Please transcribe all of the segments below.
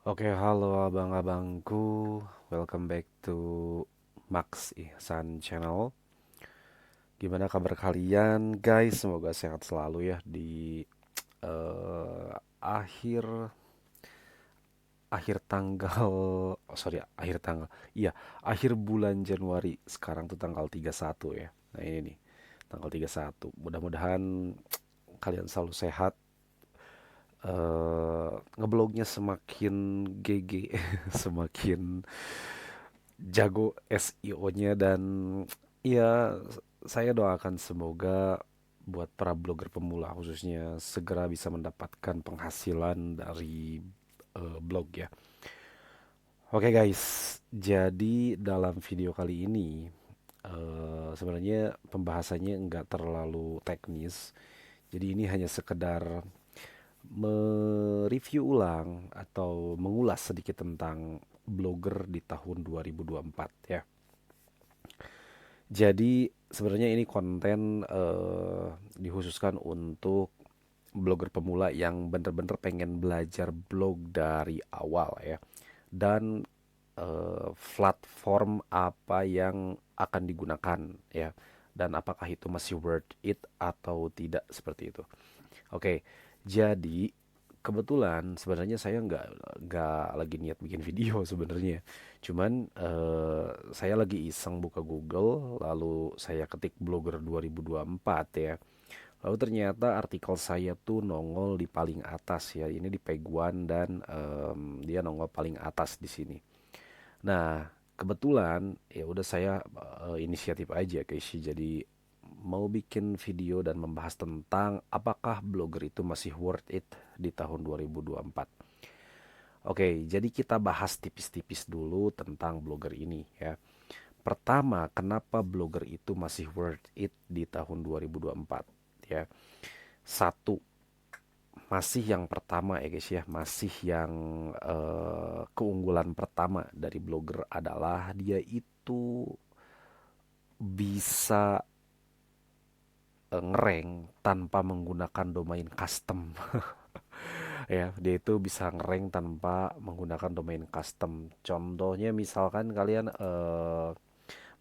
Oke, halo abang-abangku. Welcome back to Max Ihsan Channel. Gimana kabar kalian, guys? Semoga sehat selalu ya di eh, akhir akhir tanggal akhir tanggal. Iya, akhir bulan Januari. Sekarang tuh tanggal 31 ya. Nah, ini nih, tanggal 31. Mudah-mudahan kalian selalu sehat. Ngeblognya semakin GG, semakin jago SEO-nya dan ya saya doakan semoga buat para blogger pemula khususnya segera bisa mendapatkan penghasilan dari blog ya. Oke guys, jadi dalam video kali ini sebenarnya pembahasannya nggak terlalu teknis. Jadi ini hanya sekedar mereview ulang atau mengulas sedikit tentang blogger di tahun 2024 ya. Jadi sebenarnya ini konten dikhususkan untuk blogger pemula yang bener-bener pengen belajar blog dari awal ya. Dan platform apa yang akan digunakan ya. Dan apakah itu masih worth it atau tidak seperti itu. Oke, jadi kebetulan sebenarnya saya nggak lagi niat bikin video sebenarnya. Cuman saya lagi iseng buka Google, lalu saya ketik blogger 2024 ya. Lalu ternyata artikel saya tuh nongol di paling atas ya. Ini di Page dan dia nongol paling atas di sini. Nah, kebetulan ya udah saya inisiatif aja guys. Jadi mau bikin video dan membahas tentang apakah blogger itu masih worth it di tahun 2024. Oke, jadi kita bahas tipis-tipis dulu tentang blogger ini ya. Pertama, kenapa blogger itu masih worth it di tahun 2024 ya. Satu, masih yang pertama ya guys ya, masih yang keunggulan pertama dari blogger adalah dia itu bisa ngerank tanpa menggunakan domain custom. Ya, dia itu bisa ngerank tanpa menggunakan domain custom. Contohnya misalkan kalian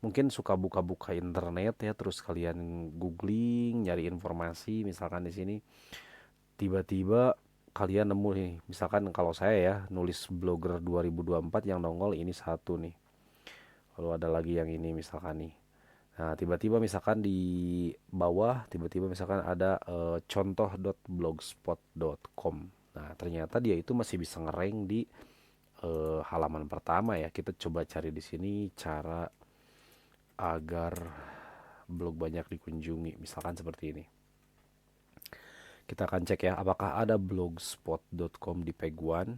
mungkin suka buka-buka internet ya, terus kalian googling, nyari informasi, misalkan di sini tiba-tiba kalian nemu nih, misalkan kalau saya ya nulis blogger 2024 yang nongol ini satu nih. Lalu ada lagi yang ini misalkan nih. Nah, tiba-tiba misalkan di bawah tiba-tiba misalkan ada contoh.blogspot.com. Nah, ternyata dia itu masih bisa ngerank di halaman pertama ya. Kita coba cari di sini cara agar blog banyak dikunjungi. Misalkan seperti ini. Kita akan cek ya, apakah ada blogspot.com di page one.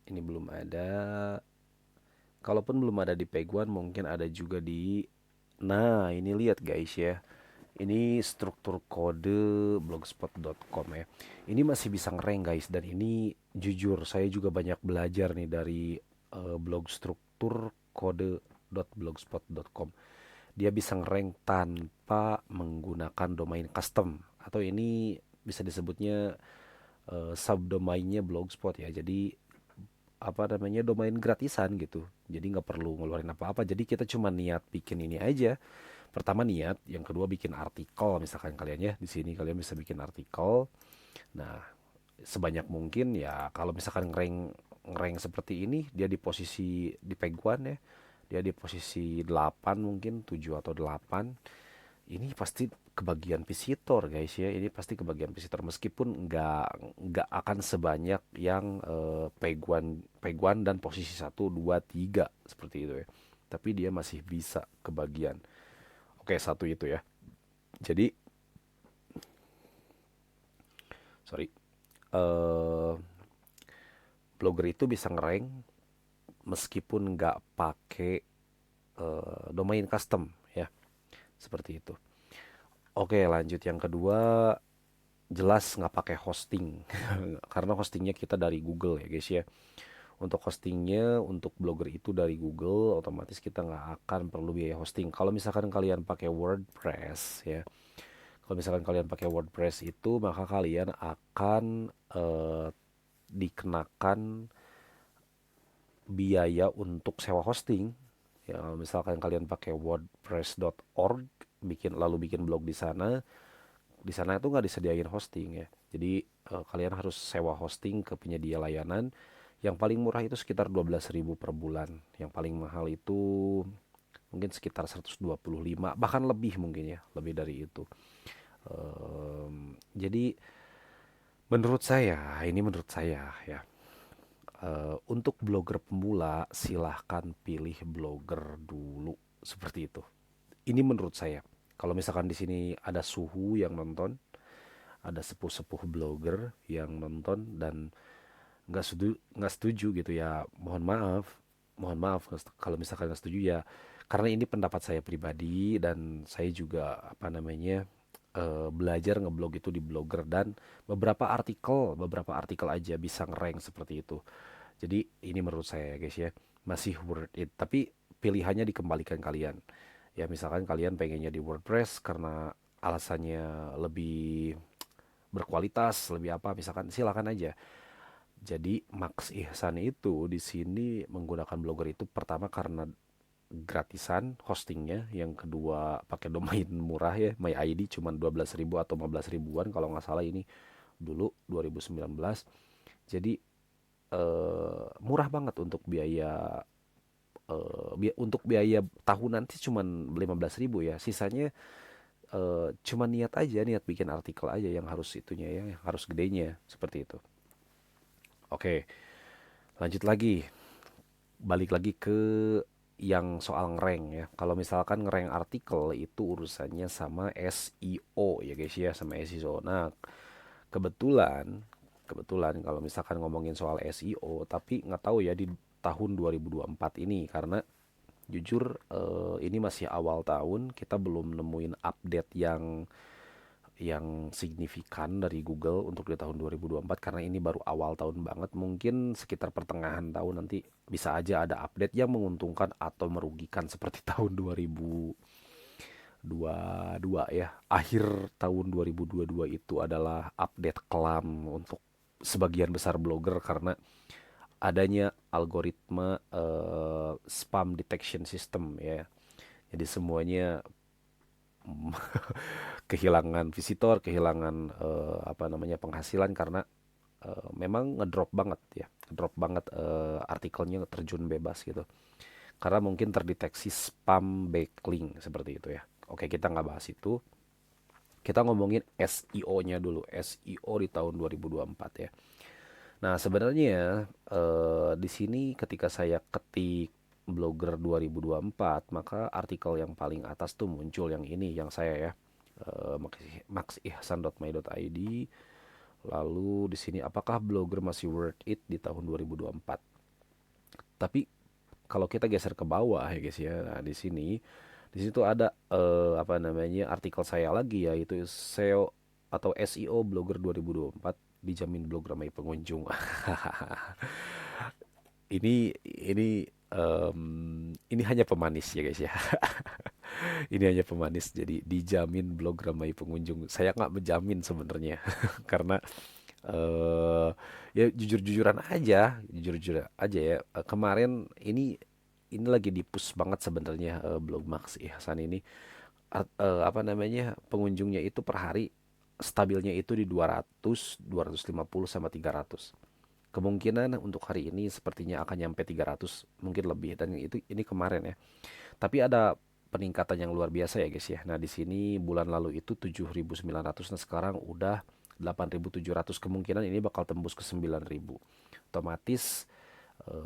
Ini belum ada. Kalaupun belum ada di page one, mungkin ada juga di... Nah, ini lihat guys ya. Ini struktur kode blogspot.com ya. Ini masih bisa ngerank guys, dan ini jujur saya juga banyak belajar nih dari blog struktur kode.blogspot.com. Dia bisa ngerank tanpa menggunakan domain custom, atau ini bisa disebutnya subdomainnya blogspot ya. Jadi apa namanya, domain gratisan gitu. Jadi nggak perlu ngeluarin apa-apa. Jadi kita cuma niat bikin ini aja. Pertama niat, yang kedua bikin artikel misalkan kalian ya. Di sini kalian bisa bikin artikel. Nah, sebanyak mungkin ya, kalau misalkan ngerank ngerank seperti ini, dia di posisi di page one ya. Dia di posisi 8 mungkin 7 atau 8. Ini pasti kebagian visitor guys ya. Ini pasti kebagian visitor meskipun nggak akan sebanyak yang page one dan posisi 1, 2, 3 seperti itu ya. Tapi dia masih bisa kebagian. Oke, satu itu ya. Jadi, sorry, eh blogger itu bisa ngerank meskipun nggak pakai domain custom ya, seperti itu. Oke, lanjut yang kedua, jelas nggak pakai hosting. Karena hostingnya kita dari Google ya guys ya. Untuk hostingnya untuk blogger itu dari Google, otomatis kita nggak akan perlu biaya hosting. Kalau misalkan kalian pakai WordPress ya, kalau misalkan kalian pakai WordPress itu, maka kalian akan dikenakan biaya untuk sewa hosting. Ya, misalkan kalian pakai wordpress.org, bikin blog di sana itu nggak disediain hosting ya. Jadi kalian harus sewa hosting ke penyedia layanan. Yang paling murah itu sekitar 12.000 per bulan. Yang paling mahal itu mungkin sekitar 125, bahkan lebih mungkin ya, lebih dari itu. Jadi menurut saya ya, untuk blogger pemula silahkan pilih blogger dulu seperti itu. Ini menurut saya. Kalau misalkan di sini ada suhu yang nonton, ada sepuh-sepuh blogger yang nonton dan nggak setuju gitu ya, mohon maaf kalau misalkan nggak setuju ya, karena ini pendapat saya pribadi dan saya juga apa namanya belajar ngeblog itu di Blogger dan beberapa artikel aja bisa ngerank seperti itu. Jadi ini menurut saya ya guys ya, masih worth it, tapi pilihannya dikembalikan kalian. Ya misalkan kalian pengennya di WordPress karena alasannya lebih berkualitas, lebih apa, misalkan silakan aja. Jadi Max Ihsan itu di sini menggunakan Blogger itu pertama karena gratisan hostingnya, yang kedua pakai domain murah ya, MyID cuma 12.000 atau 15 ribuan kalau nggak salah ini dulu 2019. Jadi murah banget untuk biaya, untuk biaya tahunan sih cuma 15.000 ya. Sisanya cuma niat aja, niat bikin artikel aja yang harus itunya ya, yang harus gedenya seperti itu. Oke, lanjut lagi. Balik lagi ke yang soal ngerank ya. Kalau misalkan ngerank artikel itu urusannya sama SEO ya guys ya, sama SEO. Nah, kebetulan kebetulan kalau misalkan ngomongin soal SEO, tapi nggak tahu ya di tahun 2024 ini, karena jujur ini masih awal tahun, kita belum nemuin update yang signifikan dari Google untuk di tahun 2024, karena ini baru awal tahun banget. Mungkin sekitar pertengahan tahun nanti bisa aja ada update yang menguntungkan atau merugikan seperti tahun 2022 ya. Akhir tahun 2022 itu adalah update kelam untuk sebagian besar blogger karena adanya algoritma spam detection system ya. Jadi semuanya kehilangan visitor, kehilangan apa namanya penghasilan karena memang ngedrop banget ya, ngedrop banget artikelnya terjun bebas gitu. Karena mungkin terdeteksi spam backlink seperti itu ya. Oke, kita nggak bahas itu. Kita ngomongin SEO-nya dulu, SEO di tahun 2024 ya. Nah, sebenarnya di sini ketika saya ketik Blogger 2024, maka artikel yang paling atas tuh muncul yang ini, yang saya ya, maxihsan.my.id. Lalu di sini apakah Blogger masih worth it di tahun 2024? Tapi kalau kita geser ke bawah ya guys ya, nah di sini tuh ada apa namanya artikel saya lagi, yaitu SEO atau SEO Blogger 2024 dijamin blog ramai pengunjung. Ini hanya pemanis ya guys ya. Ini hanya pemanis, jadi dijamin blog ramai pengunjung. Saya nggak menjamin sebenarnya karena eh ya jujur-jujuran aja ya. Kemarin ini lagi di-push banget sebenarnya blog Max Ihsan ini. Apa namanya, pengunjungnya itu per hari stabilnya itu di 200, 250 sama 300. Kemungkinan untuk hari ini sepertinya akan nyampe 300, mungkin lebih, dan ini kemarin ya. Tapi ada peningkatan yang luar biasa ya guys ya. Nah, di sini bulan lalu itu 7.900, nah sekarang udah 8.700, kemungkinan ini bakal tembus ke 9.000. Otomatis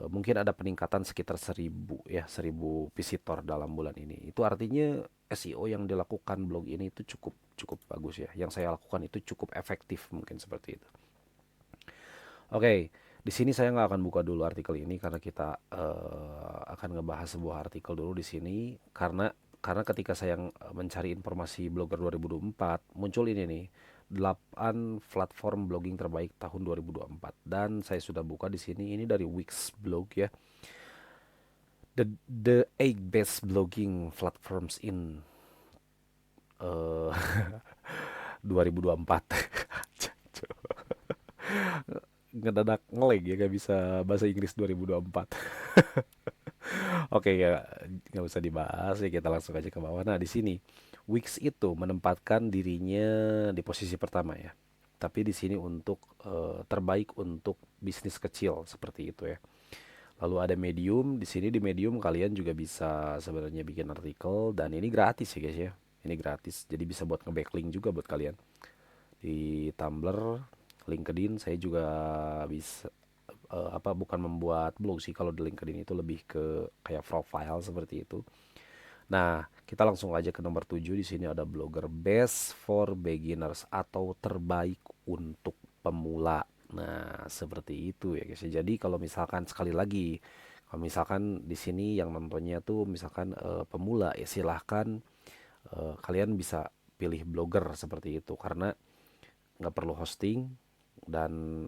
mungkin ada peningkatan sekitar 1.000 ya, 1.000 visitor dalam bulan ini. Itu artinya SEO yang dilakukan blog ini itu cukup cukup bagus ya. Yang saya lakukan itu cukup efektif, mungkin seperti itu. Oke, di sini saya nggak akan buka dulu artikel ini karena kita akan ngebahas sebuah artikel dulu di sini, karena ketika saya mencari informasi Blogger 2024 muncul ini nih, 8 platform blogging terbaik tahun 2024, dan saya sudah buka di sini, ini dari Wix blog ya. The 8 best blogging platforms in 2024. ngedadak ngelag ya, nggak bisa bahasa Inggris 2024. Oke ya, nggak usah dibahas ya, kita langsung aja ke bawah. Nah di sini Wix itu menempatkan dirinya di posisi pertama ya. Tapi di sini untuk terbaik untuk bisnis kecil seperti itu ya. Lalu ada Medium, di sini di Medium kalian juga bisa sebenarnya bikin artikel dan ini gratis ya guys ya. Ini gratis, jadi bisa buat nge-backlink juga buat kalian. Di Tumblr, LinkedIn saya juga bisa bukan membuat blog sih, kalau di LinkedIn itu lebih ke kayak profile seperti itu. Nah, kita langsung aja ke nomor 7. Di sini ada blogger best for beginners atau terbaik untuk pemula. Nah, seperti itu ya guys. Jadi kalau misalkan sekali lagi, kalau misalkan di sini yang nontonnya tuh misalkan pemula ya silahkan kalian bisa pilih blogger seperti itu karena nggak perlu hosting dan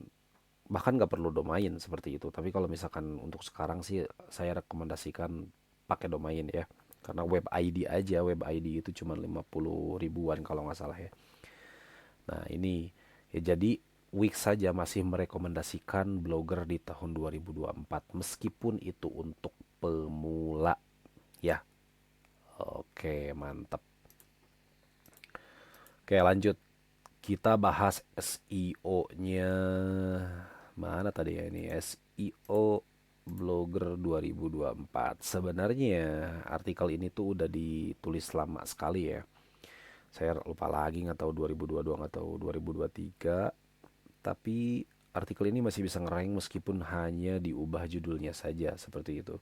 bahkan nggak perlu domain seperti itu. Tapi kalau misalkan untuk sekarang sih saya rekomendasikan pakai domain ya, karena web ID aja, web ID itu cuma 50 ribuan kalau nggak salah ya. Nah ini ya, jadi Wix saja masih merekomendasikan blogger di tahun 2024 meskipun itu untuk pemula ya. Oke, mantap. Oke, lanjut. Kita bahas SEO-nya. Mana tadi ya ini? SEO Blogger 2024. Sebenarnya artikel ini tuh udah ditulis lama sekali ya. Saya lupa lagi, nggak tahu 2022 nggak tahu 2023. Tapi artikel ini masih bisa ngerank meskipun hanya diubah judulnya saja seperti itu.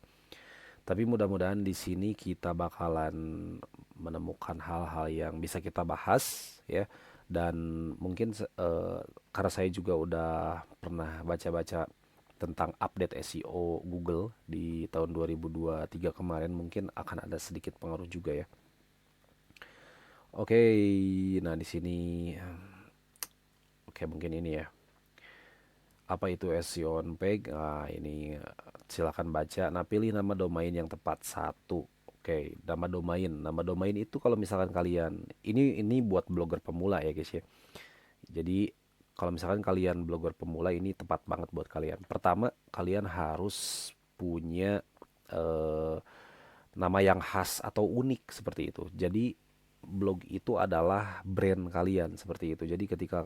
Tapi mudah-mudahan di sini kita bakalan menemukan hal-hal yang bisa kita bahas ya. Dan mungkin karena saya juga udah pernah baca-baca tentang update SEO Google di tahun 2023 kemarin, mungkin akan ada sedikit pengaruh juga ya. Oke, nah di sini oke mungkin ini ya. Apa itu SEO on page? Nah, ini silakan baca. Nah, pilih nama domain yang tepat satu. Oke, nama domain. Nama domain itu kalau misalkan kalian ini buat blogger pemula ya guys ya. Jadi kalau misalkan kalian blogger pemula ini tepat banget buat kalian. Pertama, kalian harus punya eh, nama yang khas atau unik seperti itu. Jadi blog itu adalah brand kalian seperti itu. Jadi ketika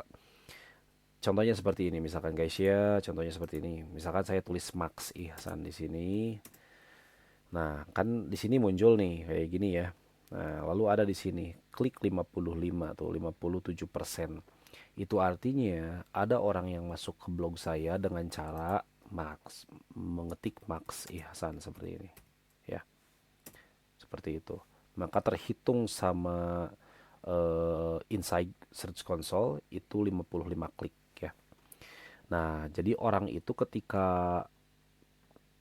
contohnya seperti ini, misalkan guys ya, contohnya seperti ini. Misalkan saya tulis Max Ihsan di sini. Nah, kan di sini muncul nih kayak gini ya. Nah, lalu ada di sini klik 55 tuh, 57%. Itu artinya ada orang yang masuk ke blog saya dengan cara mengetik Max Ihsan seperti ini. Ya, seperti itu. Maka terhitung sama Inside Search Console itu 55 klik ya. Nah, jadi orang itu ketika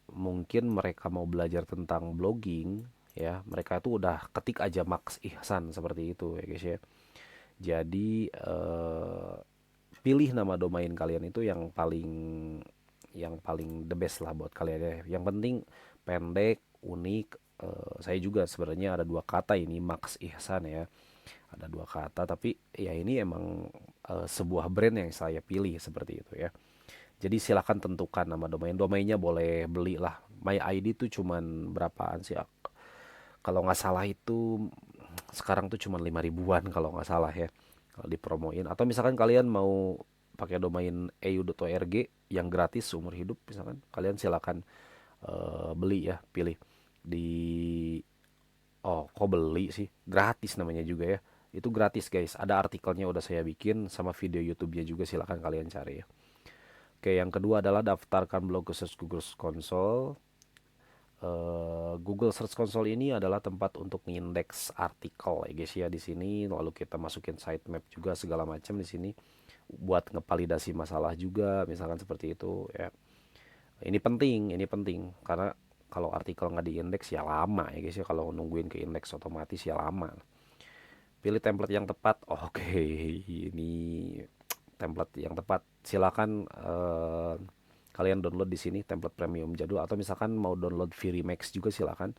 mungkin mereka mau belajar tentang blogging ya, mereka itu udah ketik aja Max Ihsan seperti itu ya guys ya. Jadi pilih nama domain kalian itu yang paling the best lah buat kalian ya. Yang penting pendek, unik. Saya juga sebenarnya ada dua kata ini Max Ihsan ya. Ada dua kata tapi ya ini emang sebuah brand yang saya pilih seperti itu ya. Jadi silahkan tentukan nama domain. Domainnya boleh beli lah. My ID tuh cuman berapaan sih? Kalau nggak salah itu sekarang tuh cuman 5 ribuan kalau nggak salah ya. Kalau dipromoin. Atau misalkan kalian mau pakai domain eu.org yang gratis seumur hidup misalkan. Kalian silahkan beli ya, pilih. Di kok beli sih? Gratis namanya juga ya. Itu gratis guys. Ada artikelnya udah saya bikin sama video YouTube-nya juga, silahkan kalian cari ya. Oke, yang kedua adalah daftarkan blog ke Search Google Console. Google Search Console ini adalah tempat untuk mengindeks artikel ya guys ya di sini. Lalu kita masukin sitemap juga segala macam di sini buat ngevalidasi masalah juga, misalkan seperti itu ya. Ini penting karena kalau artikel nggak diindeks ya lama ya guys ya. Kalau nungguin ke indeks otomatis ya lama. Pilih template yang tepat. Oke, ini template yang tepat. Silakan kalian download di sini template premium jadul atau misalkan mau download Virimax juga silakan.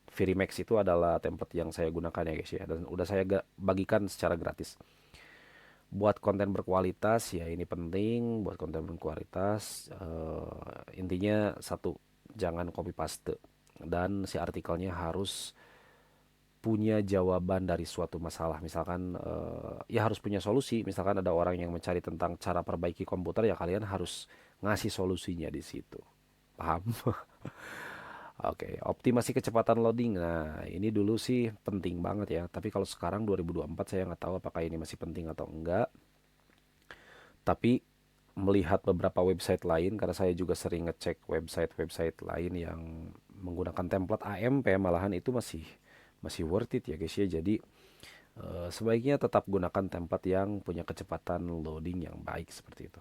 Virimax itu adalah template yang saya gunakan ya guys ya, dan udah saya bagikan secara gratis. Buat konten berkualitas ya ini penting, buat konten berkualitas intinya satu, jangan copy paste, dan si artikelnya harus punya jawaban dari suatu masalah. Misalkan ya harus punya solusi. Misalkan ada orang yang mencari tentang cara perbaiki komputer, ya kalian harus ngasih solusinya di situ. Paham? Oke, optimasi kecepatan loading. Nah, ini dulu sih penting banget ya. Tapi kalau sekarang 2024 saya nggak tahu apakah ini masih penting atau enggak. Tapi melihat beberapa website lain, karena saya juga sering ngecek website-website lain yang menggunakan template AMP, malahan itu masih masih worth it ya guys ya. Jadi sebaiknya tetap gunakan template yang punya kecepatan loading yang baik seperti itu.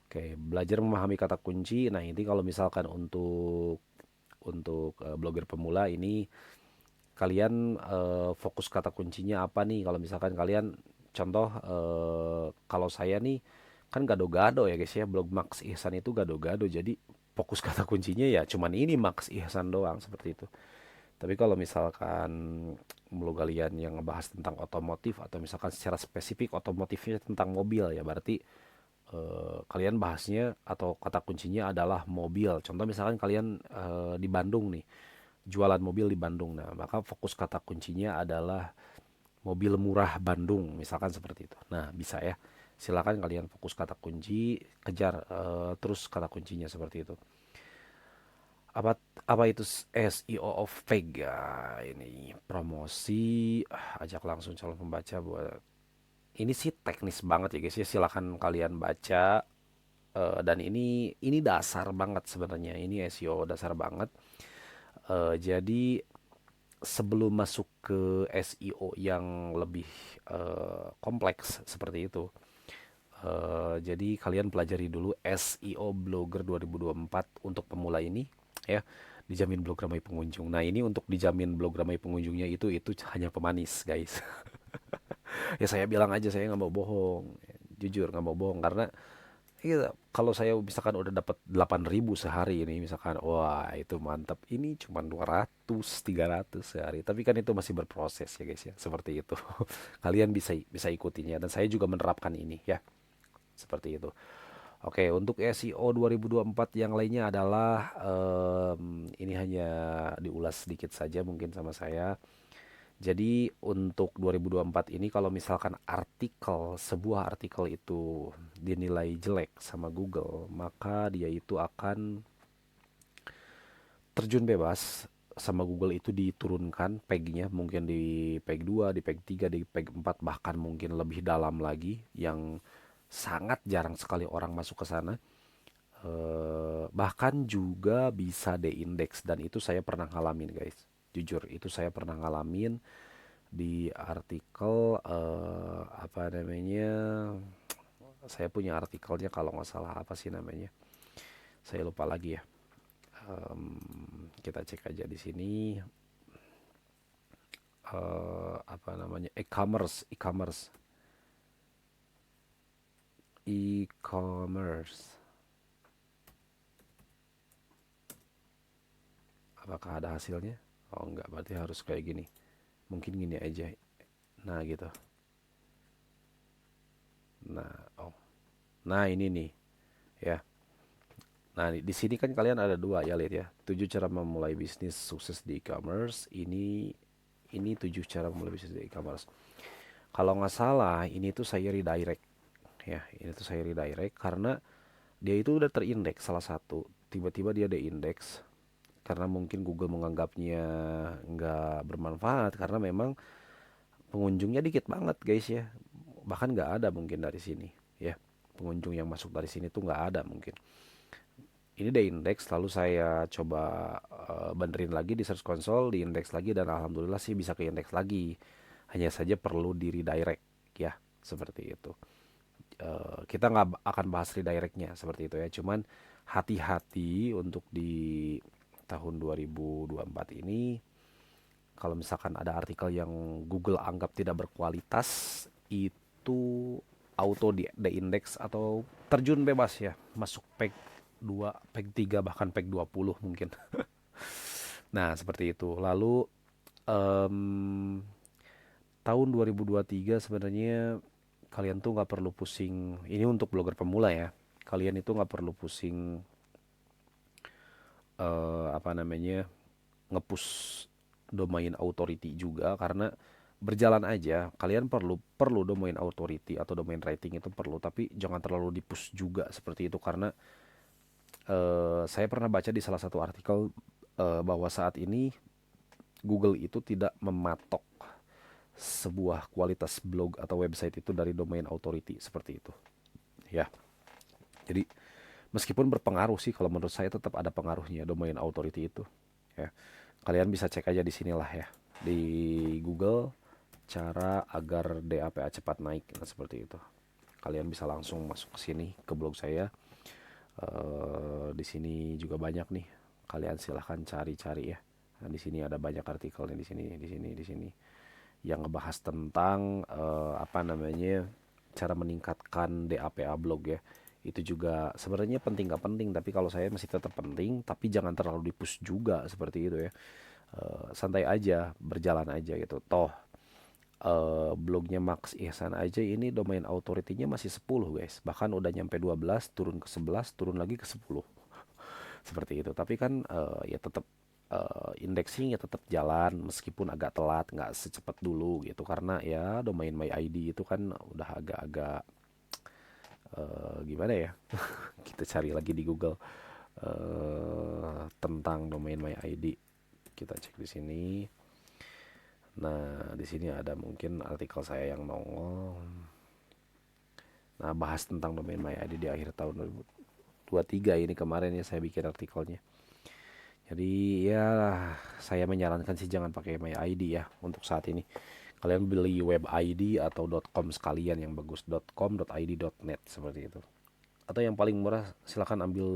Oke, belajar memahami kata kunci. Nah, ini kalau misalkan untuk blogger pemula ini, kalian fokus kata kuncinya apa nih? Kalau misalkan kalian contoh, kalau saya nih kan gado-gado ya guys ya, blog Max Ihsan itu gado-gado, jadi fokus kata kuncinya ya cuman ini Max Ihsan doang seperti itu. Tapi kalau misalkan blog kalian yang ngebahas tentang otomotif, atau misalkan secara spesifik otomotifnya tentang mobil, ya berarti kalian bahasnya atau kata kuncinya adalah mobil. Contoh misalkan kalian di Bandung nih, jualan mobil di Bandung. Nah, maka fokus kata kuncinya adalah mobil murah Bandung, misalkan seperti itu. Nah, bisa ya. Silakan kalian fokus kata kunci, kejar terus kata kuncinya seperti itu. Apa apa itu SEO of Peg? Ya, ini promosi, ajak langsung calon pembaca buat. Ini sih teknis banget ya guys ya. Silakan kalian baca. Dan ini dasar banget sebenarnya. Ini SEO dasar banget. Jadi sebelum masuk ke SEO yang lebih kompleks seperti itu, jadi kalian pelajari dulu SEO Blogger 2024 untuk pemula ini ya. Dijamin blog ramai pengunjung. Nah, ini untuk dijamin blog ramai pengunjungnya itu hanya pemanis guys. Ya saya bilang aja, saya nggak mau bohong, jujur nggak mau bohong, karena iya, kalau saya misalkan udah dapat 8.000 sehari ini misalkan, wah itu mantap. Ini cuma 200, 300 sehari. Tapi kan itu masih berproses ya guys ya, seperti itu. Kalian bisa bisa ikutinya, dan saya juga menerapkan ini ya, seperti itu. Oke, untuk SEO 2024 yang lainnya adalah ini hanya diulas sedikit saja mungkin sama saya. Jadi untuk 2024 ini, kalau misalkan sebuah artikel itu dinilai jelek sama Google, maka dia itu akan terjun bebas sama Google, itu diturunkan pegnya, mungkin di peg 2, di peg 3, di peg 4, bahkan mungkin lebih dalam lagi yang sangat jarang sekali orang masuk ke sana. Bahkan juga bisa de-index, dan itu saya pernah ngalamin guys. Jujur, itu saya pernah ngalamin di artikel apa namanya, saya punya artikelnya kalau nggak salah, apa sih namanya, saya lupa lagi ya. Kita cek aja di sini, apa namanya, e-commerce, apakah ada hasilnya? Oh enggak, berarti harus kayak gini, mungkin gini aja. Nah gitu. Nah, oh, nah ini nih ya. Nah, di sini kan kalian ada dua ya, lihat ya. 7 cara memulai bisnis sukses di e-commerce. Ini 7 cara memulai bisnis di e-commerce. Kalau nggak salah, ini tuh saya redirect ya. Ini tuh saya redirect karena dia itu udah terindeks salah satu. Tiba-tiba dia deindeks karena mungkin Google menganggapnya nggak bermanfaat, karena memang pengunjungnya dikit banget guys ya. Bahkan nggak ada mungkin dari sini ya. Pengunjung yang masuk dari sini tuh nggak ada mungkin. Ini di indeks, lalu saya coba benerin lagi di search console, di indeks lagi, dan alhamdulillah sih bisa ke indeks lagi. Hanya saja perlu di redirect ya, seperti itu. Kita nggak akan bahas redirectnya seperti itu ya, cuman hati-hati untuk di tahun 2024 ini. Kalau misalkan ada artikel yang Google anggap tidak berkualitas, itu auto di index atau terjun bebas ya, masuk peg 2, peg 3, bahkan peg 20 mungkin. Nah, seperti itu. Lalu em, tahun 2023 sebenarnya kalian tuh nggak perlu pusing. Ini untuk blogger pemula ya. Kalian itu nggak perlu pusing apa namanya ngepush domain authority juga, karena berjalan aja. Kalian perlu perlu domain authority atau domain rating itu perlu, tapi jangan terlalu dipush juga seperti itu, karena saya pernah baca di salah satu artikel bahwa saat ini Google itu tidak mematok sebuah kualitas blog atau website itu dari domain authority seperti itu. Ya, jadi meskipun berpengaruh sih, kalau menurut saya tetap ada pengaruhnya domain authority itu. Ya, kalian bisa cek aja di sinilah ya, di Google, cara agar DAPA cepat naik. Nah, seperti itu. Kalian bisa langsung masuk ke sini ke blog saya. Di sini juga banyak nih. Kalian silahkan cari-cari ya. Nah, di sini ada banyak artikel nih, di sini yang ngebahas tentang apa namanya cara meningkatkan DAPA blog ya. Itu juga sebenarnya penting nggak penting, tapi kalau saya masih tetap penting, tapi jangan terlalu dipush juga seperti itu ya. Santai aja, berjalan aja gitu. Toh blognya Max Ihsan aja ini domain authority-nya masih 10 guys. Bahkan udah nyampe 12, turun ke 11, turun lagi ke 10. Seperti itu. Tapi kan ya tetap indexing ya tetap jalan meskipun agak telat, nggak secepat dulu gitu, karena ya domain my ID itu kan udah agak-agak gimana ya. Kita cari lagi di Google tentang domain my ID. Kita cek di sini. Nah, di sini ada mungkin artikel saya yang nongol. Nah, bahas tentang domain my ID di akhir tahun 2023 ini kemarin ya saya bikin artikelnya. Jadi ya saya menyarankan sih jangan pakai my ID ya untuk saat ini. Kalian beli web ID atau .com sekalian yang bagus, .com, .id, .net seperti itu. Atau yang paling murah silahkan ambil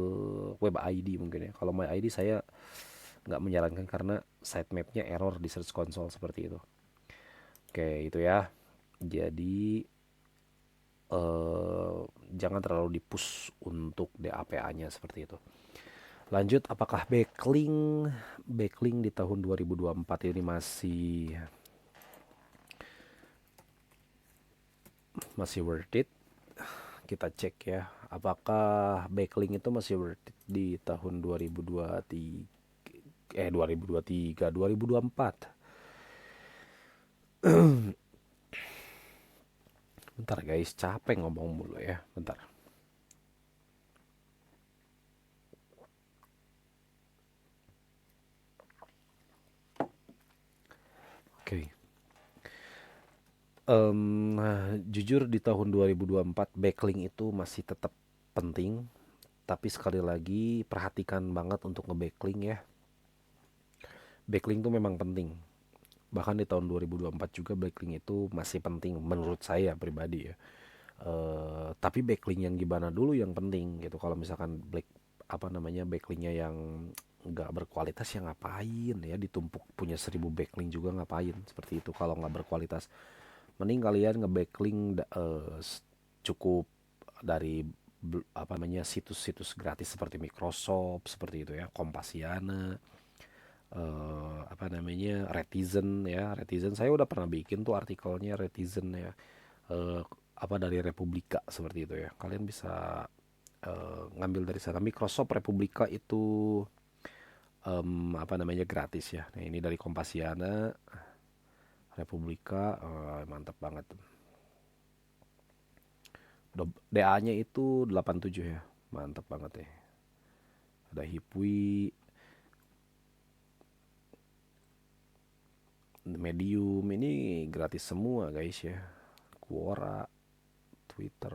web ID mungkin ya. Kalau my ID saya nggak menyarankan karena sitemapnya error di search console seperti itu. Oke, itu ya. Jadi jangan terlalu dipush untuk DAPA-nya seperti itu. Lanjut, apakah backlink di tahun 2024 ini masih worth it? Kita cek ya. Apakah backlink itu masih worth it di tahun 2023 2024? Bentar guys, capek ngomong mulu ya. Bentar. Oke. Jujur di tahun 2024 backlink itu masih tetap penting, tapi sekali lagi perhatikan banget untuk nge-backlink ya. Backlink itu memang penting. Bahkan di tahun 2024 juga backlink itu masih penting menurut saya pribadi ya. Tapi backlink yang gimana dulu yang penting gitu. Kalau misalkan backlinknya yang nggak berkualitas ya ngapain ya, ditumpuk punya 1000 backlink juga ngapain seperti itu kalau nggak berkualitas. Mending kalian nge-backlink cukup dari situs-situs gratis seperti Microsoft seperti itu ya, Kompasiana, Retizen ya. Retizen saya udah pernah bikin tuh artikelnya, Retizen ya. Eh, dari Republika seperti itu ya. Kalian bisa ngambil dari sana. Microsoft Republika itu gratis ya. Nah, ini dari Kompasiana, Republika, mantap banget. DA-nya itu 87 ya. Mantap banget ya. Ada Hipwi, Medium, ini gratis semua guys ya. Quora, Twitter.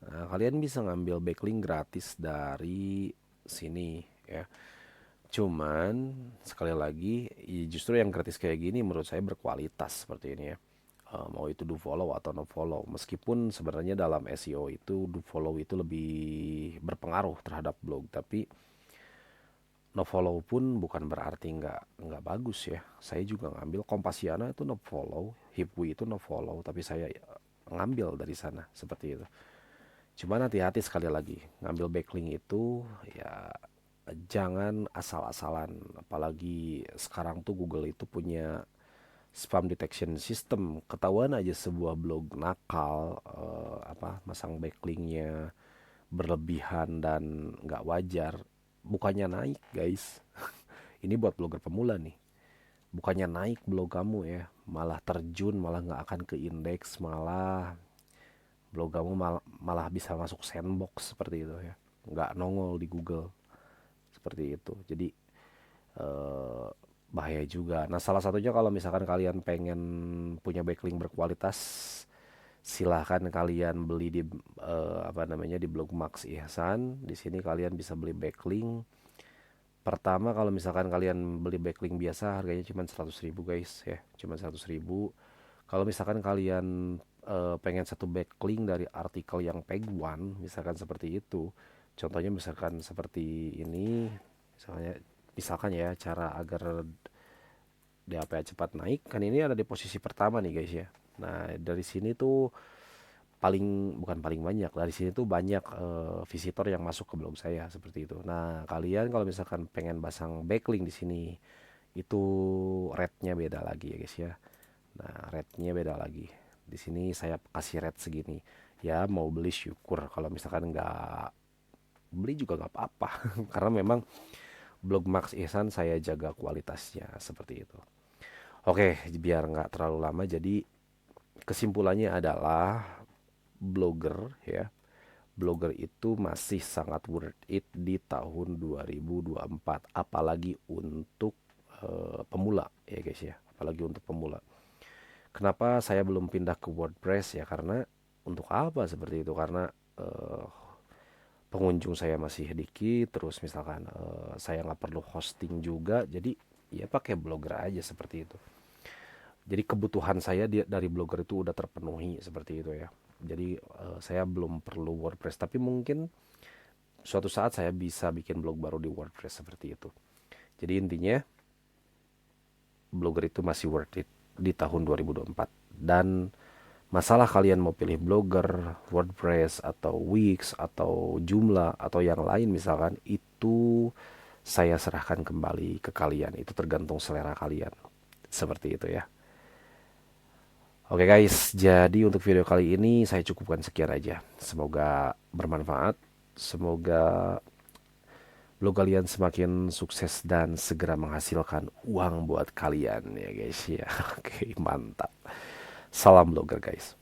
Nah, kalian bisa ngambil backlink gratis dari sini ya. Cuman sekali lagi justru yang gratis kayak gini menurut saya berkualitas seperti ini ya. Mau itu do follow atau no follow. Meskipun sebenarnya dalam SEO itu do follow itu lebih berpengaruh terhadap blog, tapi no follow pun bukan berarti nggak bagus ya. Saya juga ngambil Kompasiana itu no follow, Hipwi itu no follow, tapi saya ngambil dari sana seperti itu. Cuman hati-hati sekali lagi, ngambil backlink itu ya jangan asal-asalan. Apalagi sekarang tuh Google itu punya spam detection system. Ketahuan aja sebuah blog nakal, masang backlinknya berlebihan dan nggak wajar, bukannya naik guys. Ini buat blogger pemula nih, bukannya naik blog kamu ya, malah terjun, malah nggak akan ke indeks, malah blog kamu malah bisa masuk sandbox seperti itu ya, nggak nongol di Google seperti itu. Jadi eh, bahaya juga. Nah, salah satunya kalau misalkan kalian pengen punya backlink berkualitas, silahkan kalian beli di di blog Max Ihsan. Di sini kalian bisa beli backlink. Pertama, kalau misalkan kalian beli backlink biasa harganya cuma 100.000 guys ya, cuma 100.000. Kalau misalkan kalian pengen satu backlink dari artikel yang peg one, misalkan seperti itu. Contohnya misalkan seperti ini, misalkan ya cara agar DAPA cepat naik, kan ini ada di posisi pertama nih guys ya. Nah, dari sini tuh bukan paling banyak, dari sini tuh banyak visitor yang masuk ke blog saya seperti itu. Nah, kalian kalau misalkan pengen pasang backlink di sini, itu rate-nya beda lagi ya guys ya. Nah, rate-nya beda lagi. Di sini saya kasih rate segini. Ya, mau beli syukur, kalau misalkan nggak beli juga nggak apa-apa. Karena memang blog Max Ihsan saya jaga kualitasnya seperti itu. Oke, biar nggak terlalu lama, jadi kesimpulannya adalah blogger ya, blogger itu masih sangat worth it di tahun 2024, apalagi untuk pemula ya guys ya, apalagi untuk pemula. Kenapa saya belum pindah ke WordPress ya, karena untuk apa seperti itu, karena eh, pengunjung saya masih sedikit, terus misalkan saya nggak perlu hosting juga, jadi ya pakai blogger aja seperti itu. Jadi kebutuhan saya dari blogger itu udah terpenuhi seperti itu ya. Jadi saya belum perlu WordPress, tapi mungkin suatu saat saya bisa bikin blog baru di WordPress seperti itu. Jadi intinya blogger itu masih worth it di tahun 2024. Dan masalah kalian mau pilih blogger, WordPress atau Wix atau Joomla atau yang lain misalkan, itu saya serahkan kembali ke kalian. Itu tergantung selera kalian. Seperti itu ya. Oke guys, jadi untuk video kali ini saya cukupkan sekian aja. Semoga bermanfaat. Semoga blog kalian semakin sukses dan segera menghasilkan uang buat kalian ya guys ya. Oke, mantap. Salam blogger guys.